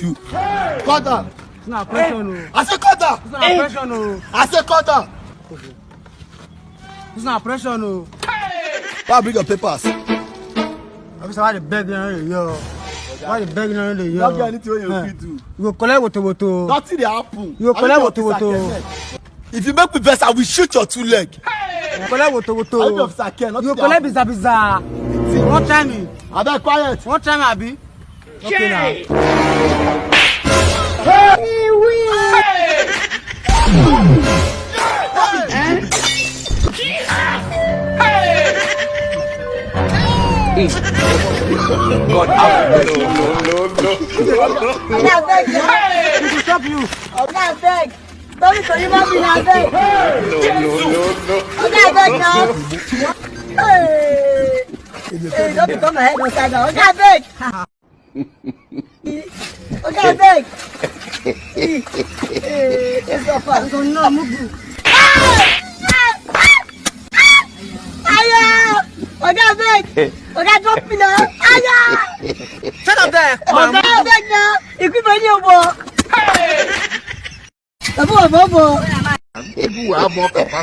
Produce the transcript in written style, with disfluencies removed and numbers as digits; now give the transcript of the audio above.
you. Cut down. It's not pressure, no. I say cut down. It's not pressure, no. I say cut down. It's not pressure, no. Why bring your papers? Because why the beg yo? Why the beg yo? You don't get anything you fit do. You go collect woto. Nothing dey happen. You go collect woto. If you make me vex, I will shoot your two leg. You collect woto. I be officer Ken. You collect biza. One time me. Abeg quiet. One time abi. Okay now. God, I beg you. Who go stop you? I beg. Don't be so human being, I beg. I beg now. Hey, don't become my head upside down. Okay, I beg. Okay, I beg. It's so fun. So no, move. Aya! Okay, I beg. Okay, drop me now. Aya! Shut up there. Okay, I beg now. Equipment you bo. Abo. People will have more capacity.